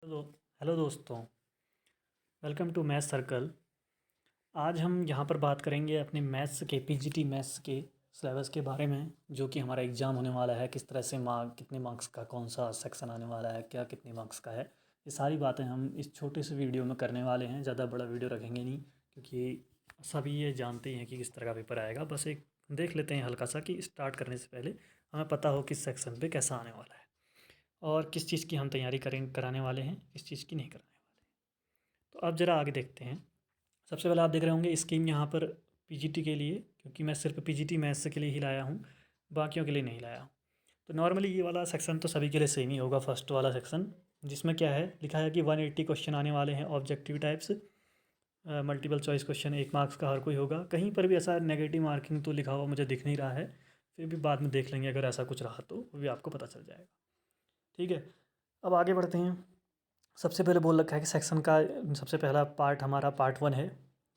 Hello hello दोस्तों। Welcome to maths circle. आज हम यहाँ पर बात करेंगे अपने मैथ्स के पीजीटी मैथ्स के सिलेबस के बारे में, जो कि हमारा एग्ज़ाम होने वाला है। किस तरह से कितने मार्क्स का कौन सा सेक्शन आने वाला है, क्या कितने मार्क्स का है, ये सारी बातें हम इस छोटे से वीडियो में करने वाले हैं। ज़्यादा बड़ा वीडियो रखेंगे नहीं, क्योंकि सभी ये जानते हैं कि किस तरह का पेपर आएगा। बस एक देख लेते हैं हल्का सा कि स्टार्ट करने से पहले हमें पता हो किस सेक्शन पे कैसा आने वाला है और किस चीज़ की हम तैयारी कराने वाले हैं, किस चीज़ की नहीं कराने वाले। तो अब ज़रा आगे देखते हैं। सबसे पहले आप देख रहे होंगे स्कीम यहाँ पर पीजीटी के लिए, क्योंकि मैं सिर्फ पीजीटी मैथ्स के लिए ही लाया हूँ, बाकियों के लिए नहीं लाया हूँ। तो नॉर्मली ये वाला सेक्शन तो सभी के लिए सेम ही होगा, फर्स्ट वाला सेक्शन, जिसमें क्या है लिखा है कि 180 क्वेश्चन आने वाले हैं objective types. Multiple choice question 1 marks का हर कोई होगा। कहीं पर भी ऐसा नेगेटिव मार्किंग तो लिखा हुआ मुझे दिख नहीं रहा है, फिर भी बाद में देख लेंगे, अगर ऐसा कुछ रहा तो वो भी आपको पता चल जाएगा। ठीक है, अब आगे बढ़ते हैं। सबसे पहले बोल रखा है कि सेक्शन का सबसे पहला पार्ट हमारा पार्ट 1 है,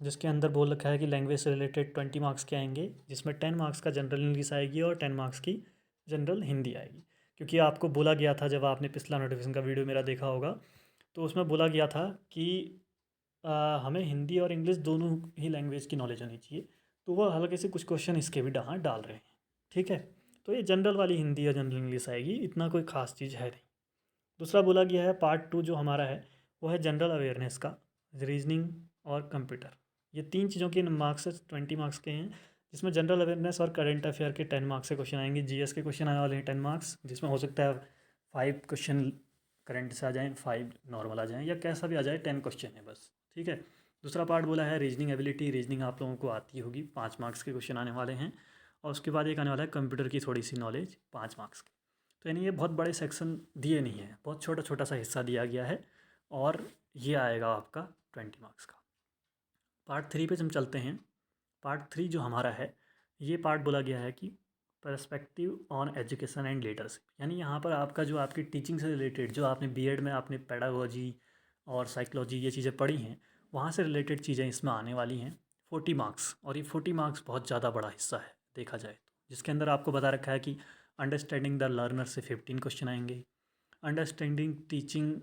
जिसके अंदर बोल रखा है कि लैंग्वेज से रिलेटेड 20 मार्क्स के आएंगे, जिसमें 10 मार्क्स का जनरल इंग्लिश आएगी और 10 मार्क्स की जनरल हिंदी आएगी। क्योंकि आपको बोला गया था, जब आपने पिछला नोटिफिकेशन का वीडियो मेरा देखा होगा, तो उसमें बोला गया था कि हमें हिंदी और इंग्लिश दोनों ही लैंग्वेज की नॉलेज होनी चाहिए। तो वह हल्के से कुछ क्वेश्चन इसके भी यहाँ डाल रहे हैं। ठीक है, तो ये जनरल वाली हिंदी और जनरल इंग्लिश आएगी, इतना कोई ख़ास चीज़ है नहीं। दूसरा बोला गया है पार्ट 2 जो हमारा है, वो है जनरल अवेयरनेस का, रीजनिंग और कंप्यूटर। ये तीन चीज़ों के मार्क्स 20 मार्क्स के हैं, जिसमें जनरल अवेयरनेस और करंट अफेयर के 10 मार्क्स के क्वेश्चन आएंगे। जीएस के क्वेश्चन आने वाले हैं 10 मार्क्स, जिसमें हो सकता है 5 क्वेश्चन करंट से आ जाएँ, 5 नॉर्मल आ जाएँ, या कैसा भी आ जाए, 10 क्वेश्चन है बस। ठीक है। दूसरा पार्ट बोला है रीजनिंग एबिलिटी। रीजनिंग आप लोगों को आती होगी, 5 मार्क्स के क्वेश्चन आने वाले हैं। और उसके बाद एक आने वाला है कंप्यूटर की थोड़ी सी नॉलेज, 5 मार्क्स की। तो यानी ये बहुत बड़े सेक्शन दिए नहीं है, बहुत छोटा छोटा सा हिस्सा दिया गया है, और ये आएगा आपका 20 मार्क्स का। पार्ट 3 पे हम चलते हैं। पार्ट 3 जो हमारा है, ये पार्ट बोला गया है कि perspective on education and leadership. यानी यहाँ पर आपका जो आपकी टीचिंग से रिलेटेड, जो आपने बीएड में आपने पेडागोजी और साइकोलॉजी ये चीज़ें पढ़ी हैं, वहाँ से रिलेटेड चीज़ें इसमें आने वाली हैं। 40 मार्क्स, और ये 40 मार्क्स बहुत ज़्यादा बड़ा हिस्सा है देखा जाए तो, जिसके अंदर आपको बता रखा है कि अंडरस्टैंडिंग द लर्नर से 15 क्वेश्चन आएंगे, अंडरस्टैंडिंग टीचिंग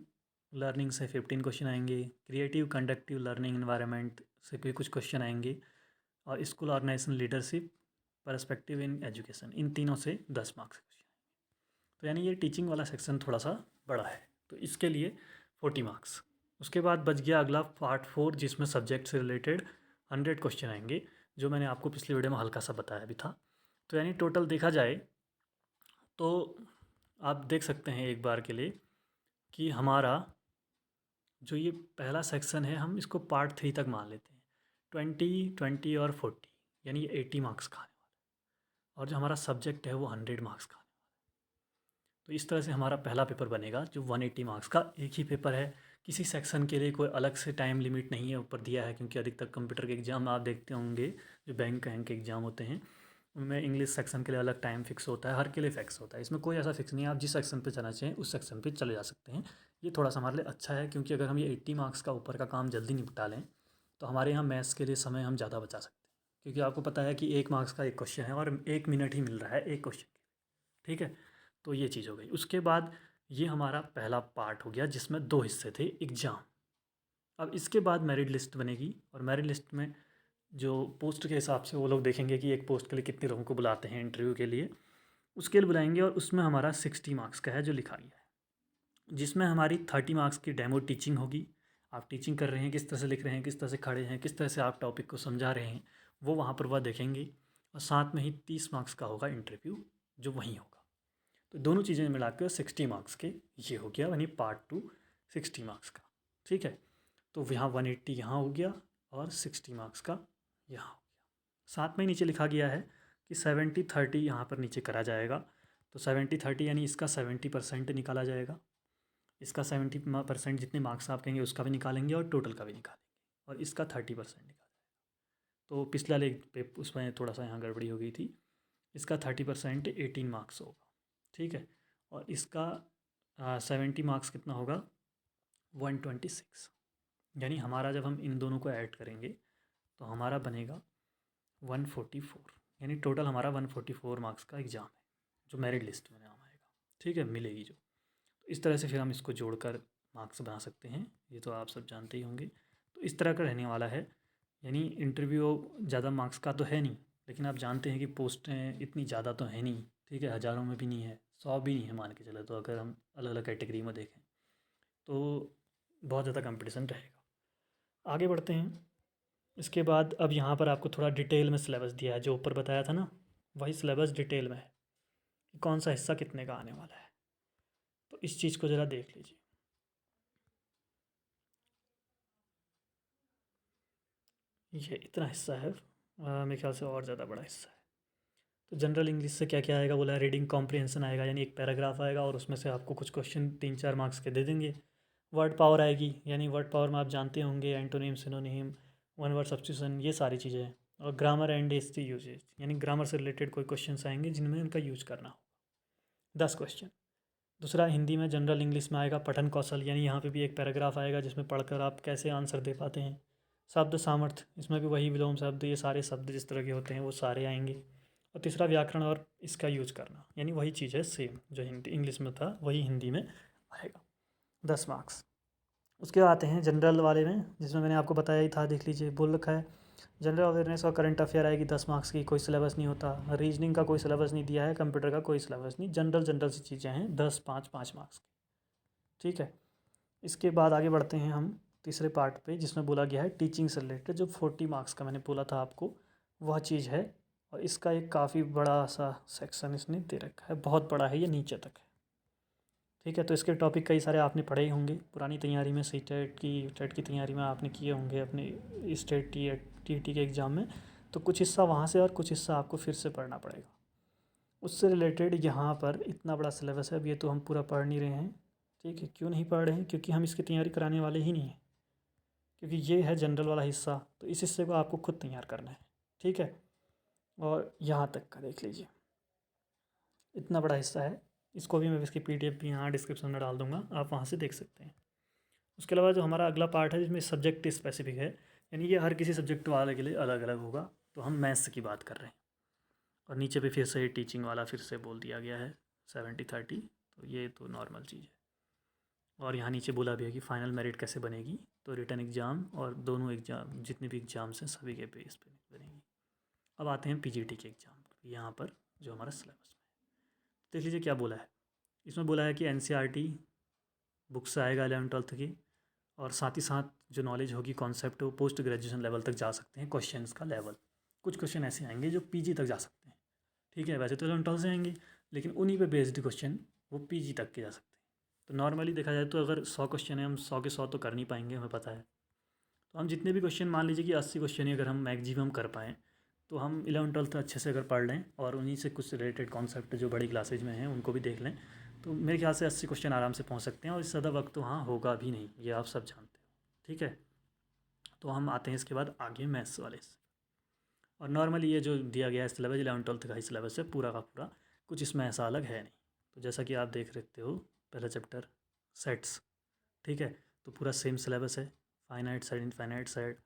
लर्निंग से 15 क्वेश्चन आएंगे, क्रिएटिव कंडक्टिव लर्निंग इन्वायरमेंट से भी कुछ क्वेश्चन आएंगे, और school organisation leadership, perspective in education, इन तीनों से 10 मार्क्स क्वेश्चन। तो यानी ये टीचिंग वाला सेक्शन थोड़ा सा बड़ा है, तो इसके लिए 40 मार्क्स। उसके बाद बच गया अगला पार्ट 4, जिसमें सब्जेक्ट से रिलेटेड 100 क्वेश्चन आएंगे, जो मैंने आपको पिछले वीडियो में हल्का सा बताया भी था। तो यानी टोटल देखा जाए तो आप देख सकते हैं एक बार के लिए कि हमारा जो ये पहला सेक्शन है, हम इसको पार्ट 3 तक मान लेते हैं। 20, 20 और 40, यानी ये 80 मार्क्स का आने वाला है, और जो हमारा सब्जेक्ट है वो 100 मार्क्स का आने वाला है। तो इस तरह से हमारा पहला पेपर बनेगा, जो 180 मार्क्स का एक ही पेपर है। किसी सेक्शन के लिए कोई अलग से टाइम लिमिट नहीं है ऊपर दिया है, क्योंकि अधिकतर कंप्यूटर के एग्ज़ाम आप देखते होंगे, जो बैंक के एग्ज़ाम होते हैं, उनमें इंग्लिश सेक्शन के लिए अलग टाइम फिक्स होता है, हर के लिए फिक्स होता है। इसमें कोई ऐसा फिक्स नहीं है, आप जिस सेक्शन पे जाना चाहें उस सेक्शन पे चले जा सकते हैं। ये थोड़ा सा हमारे लिए अच्छा है, क्योंकि अगर हम ये 80 मार्क्स का ऊपर का काम जल्दी निपटा लें, तो हमारे यहाँ मैथ्स के लिए समय हम ज़्यादा बचा सकते हैं। क्योंकि आपको पता है कि 1 मार्क्स का एक क्वेश्चन है, और 1 मिनट ही मिल रहा है एक क्वेश्चन के लिए। ठीक है, तो ये चीज़ हो गई। उसके बाद ये हमारा पहला पार्ट हो गया, जिसमें 2 हिस्से थे, एग्ज़ाम। अब इसके बाद मेरिट लिस्ट बनेगी, और मेरिट लिस्ट में जो पोस्ट के हिसाब से वो लोग देखेंगे कि एक पोस्ट के लिए कितने लोगों को बुलाते हैं इंटरव्यू के लिए, उसके लिए बुलाएंगे। और उसमें हमारा 60 मार्क्स का है जो लिखा गया है, जिसमें हमारी 30 मार्क्स की डेमो टीचिंग होगी। आप टीचिंग कर रहे हैं, किस तरह से लिख रहे हैं, किस तरह से खड़े हैं, किस तरह से आप टॉपिक को समझा रहे हैं, वो वहाँ पर वह देखेंगे। और साथ में ही 30 मार्क्स का होगा इंटरव्यू, जो वहीं होगा। तो दोनों चीज़ें मिला के 60 मार्क्स के ये हो गया, यानी पार्ट 2 60 मार्क्स का। ठीक है, तो यहाँ 180 यहाँ हो गया, और 60 मार्क्स का यहाँ हो गया। साथ में नीचे लिखा गया है कि 70-30 यहाँ पर नीचे करा जाएगा। तो 70-30 यानी इसका 70% निकाला जाएगा, इसका 70% जितने मार्क्स आप कहेंगे उसका भी निकालेंगे, और टोटल का भी निकालेंगे, और इसका 30% निकाला जाएगा। तो पिछला वाले उसमें थोड़ा सा यहाँ गड़बड़ी हो गई थी। इसका 30% 18 मार्क्स होगा। ठीक है, और इसका 70 मार्क्स कितना होगा, 126। यानी हमारा जब हम इन दोनों को ऐड करेंगे तो हमारा बनेगा 144। यानी टोटल हमारा 144 मार्क्स का एग्ज़ाम है, जो मेरिट लिस्ट में नाम आएगा। ठीक है, मिलेगी जो। तो इस तरह से फिर हम इसको जोड़कर मार्क्स बना सकते हैं, ये तो आप सब जानते ही होंगे। तो इस तरह का रहने वाला है, यानी इंटरव्यू ज़्यादा मार्क्स का तो है नहीं, लेकिन आप जानते हैं कि पोस्टें इतनी ज़्यादा तो है नहीं, ठीक है, हज़ारों में भी नहीं है, 100 भी नहीं है मान के चले, तो अगर हम अलग अलग कैटेगरी में देखें तो बहुत ज़्यादा कंपटीशन रहेगा। आगे बढ़ते हैं। इसके बाद अब यहाँ पर आपको थोड़ा डिटेल में सिलेबस दिया है, जो ऊपर बताया था ना, वही सिलेबस डिटेल में है कि कौन सा हिस्सा कितने का आने वाला है। तो इस चीज़ को ज़रा देख लीजिए। ये इतना हिस्सा है, मेरे ख्याल से और ज़्यादा बड़ा हिस्सा है। तो जनरल इंग्लिश से क्या क्या आएगा बोला है, रीडिंग कॉम्प्रिहेंशन आएगा, यानी एक पैराग्राफ आएगा और उसमें से आपको कुछ क्वेश्चन 3-4 मार्क्स के दे देंगे। वर्ड पावर आएगी, यानी वर्ड पावर में आप जानते होंगे antonym, synonym, one word substitution, ये सारी चीज़ें हैं। और ग्रामर एंड एसटी यूजेज, यानी ग्रामर से रिलेटेड कोई क्वेश्चंस आएंगे जिनमें उनका यूज करना हो, 10 क्वेश्चन। दूसरा हिंदी में जनरल इंग्लिश में आएगा पठन कौशल, यानी यहाँ पे भी एक पैराग्राफ आएगा जिसमें पढ़कर आप कैसे आंसर दे पाते हैं। शब्द सामर्थ्य, इसमें भी वही विलोम शब्द, ये सारे शब्द जिस तरह के होते हैं वो सारे आएंगे। और तीसरा व्याकरण और इसका यूज करना, यानी वही चीज़ है सेम जो हिंदी इंग्लिश में था वही हिंदी में आएगा, 10 मार्क्स। उसके बाद आते हैं जनरल वाले में, जिसमें मैंने आपको बताया ही था, देख लीजिए बोल रखा है जनरल अवेयरनेस और करंट अफेयर आएगी 10 मार्क्स की, कोई सिलेबस नहीं होता, रीजनिंग का कोई सिलेबस नहीं दिया है, कंप्यूटर का कोई सिलेबस नहीं, जनरल जनरल सी चीज़ें हैं, 10 5 5 मार्क्स की, ठीक है। इसके बाद आगे बढ़ते हैं हम तीसरे पार्ट पे, जिसमें बोला गया है टीचिंग से रिलेटेड, जो 40 मार्क्स का मैंने बोला था आपको, वह चीज़ है। और इसका एक काफ़ी बड़ा सा सेक्शन इसने दे रखा है, बहुत बड़ा है, ये नीचे तक है, ठीक है। तो इसके टॉपिक कई सारे आपने पढ़े ही होंगे पुरानी तैयारी में, सी टेट की तैयारी में आपने किए होंगे अपने स्टेट टी के एग्ज़ाम में। तो कुछ हिस्सा वहाँ से और कुछ हिस्सा आपको फिर से पढ़ना पड़ेगा उससे रिलेटेड। यहाँ पर इतना बड़ा सिलेबस है, अब ये तो हम पूरा पढ़ नहीं रहे हैं, ठीक है। क्यों नहीं पढ़ रहे हैं, क्योंकि हम इसकी तैयारी कराने वाले ही नहीं हैं, क्योंकि ये है जनरल वाला हिस्सा, तो इस हिस्से को आपको खुद तैयार करना है, ठीक है। और यहाँ तक का देख लीजिए, इतना बड़ा हिस्सा है, इसको भी मैं इसकी PDF भी यहाँ डिस्क्रिप्शन में डाल दूँगा, आप वहाँ से देख सकते हैं। उसके अलावा जो हमारा अगला पार्ट है जिसमें सब्जेक्ट स्पेसिफिक है, यानी ये हर किसी सब्जेक्ट वाले के लिए अलग अलग होगा। तो हम मैथ्स की बात कर रहे हैं, और नीचे पे फिर से टीचिंग वाला फिर से बोल दिया गया है 70-30, तो ये तो नॉर्मल चीज़ है। और यहाँ नीचे बोला भी है कि फाइनल मेरिट कैसे बनेगी, तो रिटन एग्ज़ाम और दोनों एग्ज़ाम जितने भी एग्ज़ाम्स हैं सभी के बेस पे बनेगी। अब आते हैं PGT के एग्ज़ाम, यहाँ पर जो हमारा सिलेबस में देख लीजिए क्या बोला है। इसमें बोला है कि NCERT बुक से आएगा 11th-12th की, और साथ ही साथ जो नॉलेज होगी कॉन्सेप्ट वो पोस्ट ग्रेजुएशन लेवल तक जा सकते हैं, क्वेश्चंस का लेवल। कुछ क्वेश्चन ऐसे आएंगे जो PG तक जा सकते हैं, ठीक है। वैसे तो 11th-12th से आएंगे, लेकिन उन्हीं पे बेस्ड क्वेश्चन वो PG तक के जा सकते हैं। तो नॉर्मली देखा जाए तो अगर 100 क्वेश्चन है, हम 100 के 100 तो कर नहीं पाएंगे, हमें पता है। तो हम जितने भी क्वेश्चन, मान लीजिए कि 80 क्वेश्चन ही अगर हम मैक्सिमम कर पाएँ, तो हम 11th-12th अच्छे से अगर पढ़ लें और उन्हीं से कुछ रिलेटेड कॉन्सेप्ट जो बड़ी क्लासेज में हैं उनको भी देख लें, तो मेरे ख्याल से 80 क्वेश्चन आराम से पहुंच सकते हैं, और इससे ज़्यादा वक्त तो वहाँ होगा भी नहीं, ये आप सब जानते हो, ठीक है। तो हम आते हैं इसके बाद आगे मैथ्स वाले से। और नॉर्मली ये जो दिया गया है सिलेबस 11th-12th का ही सिलेबस है पूरा का पूरा, कुछ इसमें ऐसा अलग है नहीं। तो जैसा कि आप देख सकते हो, पहला चैप्टर सेट्स, ठीक है, तो पूरा सेम सिलेबस है, finite set, infinite set,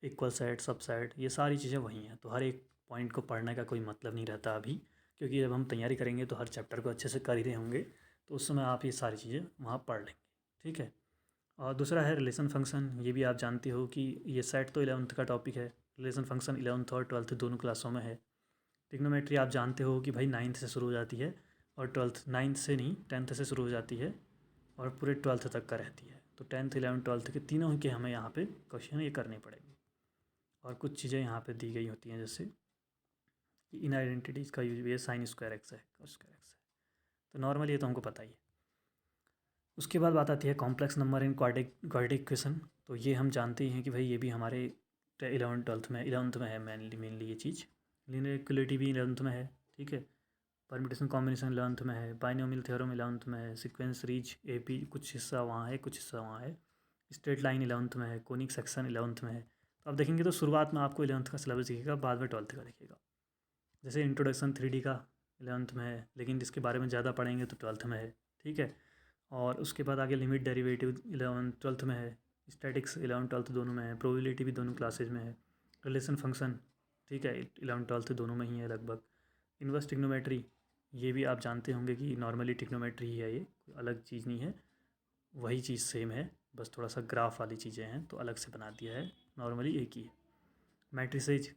equal set, सब सेट, ये सारी चीज़ें वही हैं। तो हर एक पॉइंट को पढ़ने का कोई मतलब नहीं रहता अभी, क्योंकि जब हम तैयारी करेंगे तो हर चैप्टर को अच्छे से कर ही रहे होंगे, तो उस समय आप ये सारी चीज़ें वहाँ पढ़ लेंगे, ठीक है। और दूसरा है रिलेशन फंक्शन, ये भी आप जानते हो कि ये सेट तो 11th का टॉपिक है, रिलेशन फंक्शन 11th और 12th दोनों क्लासों में है। ट्रिग्नोमेट्री आप जानते हो कि भाई 9th से शुरू हो जाती है, और 12th 9th से नहीं 10th से शुरू हो जाती है, और पूरे 12th तक का रहती है। तो 10th 11th 12th के तीनों के हमें यहाँ पे क्वेश्चन ये करने पड़ेंगे। और कुछ चीज़ें यहाँ पे दी गई होती हैं, जैसे कि इन आइडेंटिटीज़ का यूज भी है, साइन स्क्वायर एक्स है, cos स्क्वायर एक्स है, तो नॉर्मली ये तो हमको पता ही है। उसके बाद बात आती है complex number in quadratic equation, तो ये हम जानते ही हैं कि भाई ये भी हमारे 11th में है मेनली ये चीज़। लीनियर इक्वलिटी भी 11th में है, ठीक है। परम्यूटेशन कॉम्बिनेशन 11th में है, बाइनोमियल थ्योरम 11th में है, सीक्वेंस रीच AP कुछ हिस्सा वहाँ है, कुछ हिस्सा वहाँ है, स्ट्रेट लाइन 11th में है, कोनिक सेक्शन 11th में है। तो आप देखेंगे तो शुरुआत में आपको 11th का सिलेबस दिखेगा, बाद में 12th का दिखेगा। जैसे इंट्रोडक्शन 3D का 11th में है, लेकिन जिसके बारे में ज़्यादा पढ़ेंगे तो 12th में है, ठीक है। और उसके बाद आगे लिमिट डेरिवेटिव 11th-12th में है, स्टैटिक्स 11th-12th दोनों में है, प्रोबेबिलिटी भी दोनों क्लासेज में है, रिलेशन फंक्शन, ठीक है, 11th-12th दोनों में ही है लगभग। इन्वर्स ट्रिग्नोमेट्री, ये भी आप जानते होंगे कि नॉर्मली ट्रिग्नोमेट्री ही है, ये कोई अलग चीज़ नहीं है। वही चीज़ सेम है, बस थोड़ा सा ग्राफ वाली चीज़ें हैं तो अलग से बना दिया है, नॉर्मली एक ही है। मैट्रिसेज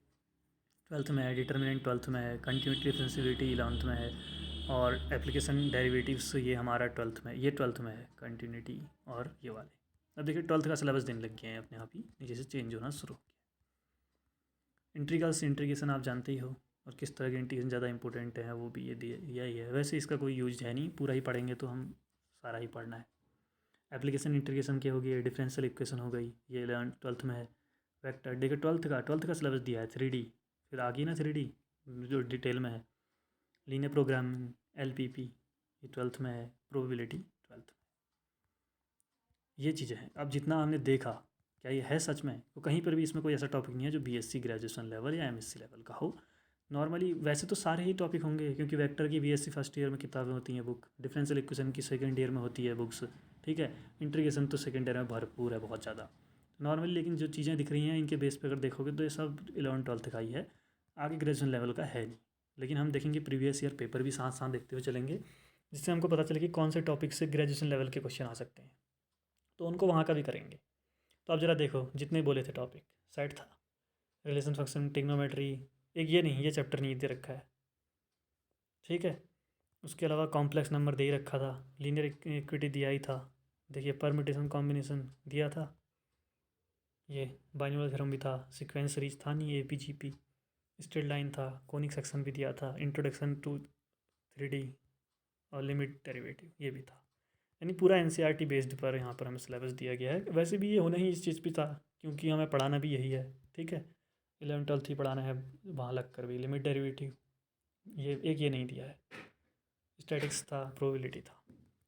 12th में है, डिटर्मिनेंट 12th में है, कंटिन्यूटी डिफरेंशिएबिलिटी 11th में है, और एप्लीकेशन डेरिवेटिव्स ये हमारा 12th में, ये 12th में है कंटिन्यूटी और ये वाले। अब देखिए 12th का सिलेबस देने लग गए हैं अपने आप ही, नीचे से चेंज होना शुरू हो गया। इंट्रीगल्स, इंटीग्रेशन आप जानते ही हो, और किस तरह के इंटीग्रेशन ज़्यादा इंपॉर्टेंट है वो भी ये दिया यही है। वैसे इसका कोई यूज है नहीं, पूरा ही पढ़ेंगे तो हम सारा ही पढ़ना है। एप्लीकेशन इंटीग्रेशन की होगी, डिफरेंशियल इक्वेशन हो गई, ये 12th में है। वेक्टर देखिए 12th का सिलेबस दिया है 3D, फिर आ गई ना 3D जो डिटेल में है। लीनियर प्रोग्रामिंग, LPP ये 12th में है, प्रोबेबिलिटी 12th में। ये चीज़ें हैं। अब जितना हमने देखा, क्या ये है सच में, तो कहीं पर भी इसमें कोई ऐसा टॉपिक नहीं है जो BSc ग्रेजुएशन लेवल या MSc लेवल का हो। नॉर्मली वैसे तो सारे ही टॉपिक होंगे, क्योंकि वेक्टर की BSc फर्स्ट ईयर में किताबें होती हैं बुक, डिफरेंशियल इक्वेशन की सेकंड ईयर में होती है बुक्स, ठीक है। इंटीग्रेशन तो सेकंड ईयर में भरपूर है, बहुत ज़्यादा नॉर्मली। लेकिन जो चीज़ें दिख रही हैं इनके बेस पर अगर देखोगे तो ये सब 11th-12th का ही है, आगे ग्रेजुएशन लेवल का है नहीं। लेकिन हम देखेंगे प्रीवियस ईयर पेपर भी साथ साथ देखते हुए चलेंगे, जिससे हमको पता चले कि कौन से टॉपिक से ग्रेजुएशन लेवल के क्वेश्चन आ सकते हैं, तो उनको वहाँ का भी करेंगे। तो आप ज़रा देखो, जितने बोले थे टॉपिक सेट था, रिलेशन फंक्शन, टिग्नोमेट्री, एक ये नहीं, ये चैप्टर नहीं दे रखा है, ठीक है। उसके अलावा कॉम्प्लेक्स नंबर दे ही रखा था, लीनियर इक्विटी दिया ही था, देखिए परम्यूटेशन कॉम्बिनेशन दिया था, ये बाइनोमियल थ्योरम भी था, सीक्वेंस सीरीज था नहीं, APGP, स्ट्रेट लाइन था, कोनिक सेक्शन भी दिया था, इंट्रोडक्शन टू 3D और लिमिट डेरिवेटिव ये भी था। यानी पूरा NCERT बेस्ड पर यहाँ पर हमें सिलेबस दिया गया है। वैसे भी ये होना ही इस चीज़ पे था, क्योंकि हमें पढ़ाना भी यही है, ठीक है। 11th-12th ही पढ़ाना है, वहाँ लग कर भी लिमिट डेरिवेटिव ये एक ये नहीं दिया है, स्टैटिक्स था, प्रोबेबिलिटी था,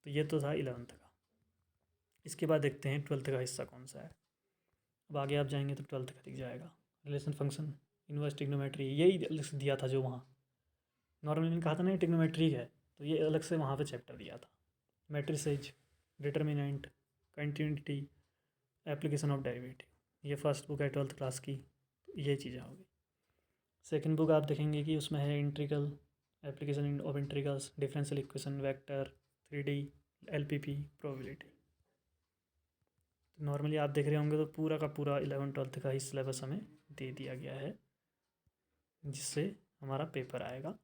तो ये तो था 11th का। इसके बाद देखते हैं 12th का हिस्सा कौन सा है। अब आगे आप जाएंगे तो 12th का दिख जाएगा, रिलेशन फंक्शन, इनवर्स टिग्नोमेट्री, यही अलग से दिया था जो वहाँ नॉर्मली मैंने कहा था ना टिग्नोमेट्री है, तो ये अलग से वहाँ पे चैप्टर दिया था। Matrices, determinant, continuity, application of derivative, ये फर्स्ट बुक है 12th क्लास की, तो ये चीज़ें होगी। सेकंड बुक आप देखेंगे कि उसमें है integral, application of integrals, differential equation, vector, 3D, LPP, probability. तो नॉर्मली आप देख रहे होंगे तो पूरा का पूरा 11th-12th का ही सिलेबस हमें दे दिया गया है, जिससे हमारा पेपर आएगा।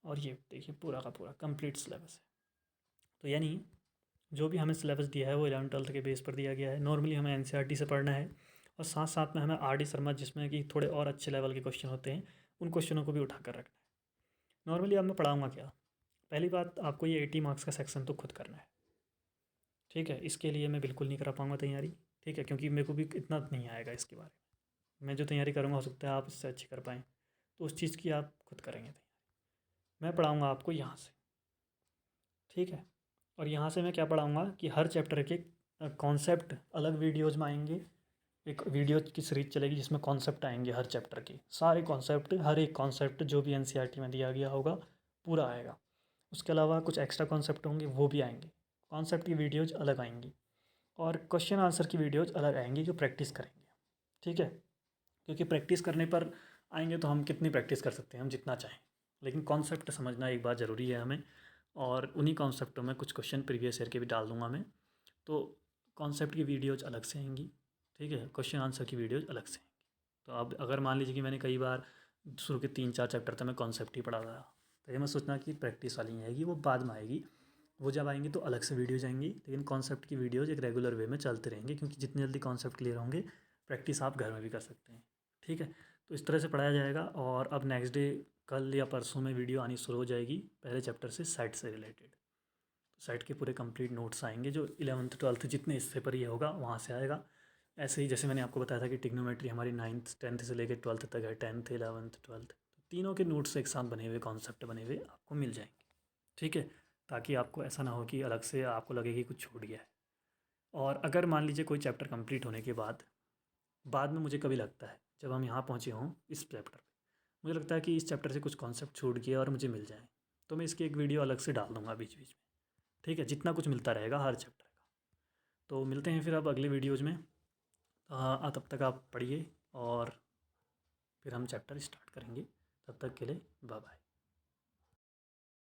और ये देखिए पूरा का पूरा कंप्लीट सिलेबस है। तो यानी जो भी हमें सिलेबस दिया है वो 11th-12th के बेस पर दिया गया है। नॉर्मली हमें NCERT से पढ़ना है, और साथ साथ में हमें RD शर्मा, जिसमें कि थोड़े और अच्छे लेवल के क्वेश्चन होते हैं, उन क्वेश्चनों को भी उठा कर रखना है। नॉर्मली अब मैं पढ़ाऊँगा क्या, पहली बात आपको ये 80 मार्क्स का सेक्शन तो खुद करना है, ठीक है। इसके लिए मैं बिल्कुल नहीं करा पाऊँगा तैयारी, ठीक है, क्योंकि मेरे को भी इतना नहीं आएगा इसके बारे में। मैं जो तैयारी करूँगा हो सकता है आप इससे अच्छी कर पाएँ, तो उस चीज़ की आप खुद करेंगे तैयारी। मैं पढ़ाऊँगा आपको यहाँ से, ठीक है। और यहाँ से मैं क्या पढ़ाऊँगा कि हर चैप्टर के कॉन्सेप्ट अलग वीडियोज़ में आएंगे, एक वीडियो की सीरीज चलेगी जिसमें कॉन्सेप्ट आएंगे हर चैप्टर के, सारे कॉन्सेप्ट, हर एक कॉन्सेप्ट जो भी NCERT में दिया गया होगा पूरा आएगा। उसके अलावा कुछ एक्स्ट्रा कॉन्सेप्ट होंगे वो भी आएंगे, कॉन्सेप्ट की वीडियोज़ अलग आएंगी, और क्वेश्चन आंसर की वीडियोज़ अलग आएंगी जो प्रैक्टिस करेंगे, ठीक है। क्योंकि प्रैक्टिस करने पर आएंगे तो हम कितनी प्रैक्टिस कर सकते हैं, हम जितना चाहें, लेकिन कॉन्सेप्ट समझना एक बात ज़रूरी है हमें। और उन्हीं कॉन्सेप्टों में कुछ क्वेश्चन प्रीवियस ईयर के भी डाल दूंगा मैं, तो कॉन्सेप्ट की वीडियोज़ अलग से आएंगी, ठीक है, क्वेश्चन आंसर की वीडियोज़ अलग से आएंगी। तो अब अगर मान लीजिए कि मैंने कई बार शुरू के 3-4 चैप्टर तक मैं कॉन्सेप्ट ही पढ़ा था, तो ये मैं सोचना कि प्रैक्टिस वाली नहीं आएगी, वो बाद में आएगी, वो जब आएंगी तो अलग से वीडियोज़ आएंगी। लेकिन कॉन्सेप्ट की वीडियोज़ एक रेगुलर वे में चलते रहेंगे, क्योंकि जितनी जल्दी कॉन्सेप्ट क्लियर होंगे प्रैक्टिस आप घर में भी कर सकते हैं, ठीक है। तो इस तरह से पढ़ाया जाएगा। और अब नेक्स्ट डे कल या परसों में वीडियो आनी शुरू हो जाएगी पहले चैप्टर से, सेट से रिलेटेड। सेट के पूरे कंप्लीट नोट्स आएंगे, जो 11th-12th जितने हिस्से पर ये होगा वहाँ से आएगा। ऐसे ही जैसे मैंने आपको बताया था कि टिग्नोमेट्री हमारी 9th-10th से लेकर 12th तक है, 10th 11th 12th, तो तीनों के नोट्स एक साथ बने हुए, कॉन्सेप्ट बने हुए आपको मिल जाएंगे, ठीक है। ताकि आपको ऐसा ना हो कि अलग से आपको लगे कि कुछ छूट गया है। और अगर मान लीजिए कोई चैप्टर कंप्लीट होने के बाद में मुझे कभी लगता है, जब हम यहाँ पहुँचे हों इस चैप्टर पे, मुझे लगता है कि इस चैप्टर से कुछ कॉन्सेप्ट छूट गया और मुझे मिल जाए, तो मैं इसकी एक वीडियो अलग से डाल दूँगा बीच बीच में, ठीक है, जितना कुछ मिलता रहेगा हर चैप्टर का। तो मिलते हैं फिर अब अगले वीडियोज़ में। तब तक आप पढ़िए और फिर हम चैप्टर स्टार्ट करेंगे। तब तक के लिए बाय बाय।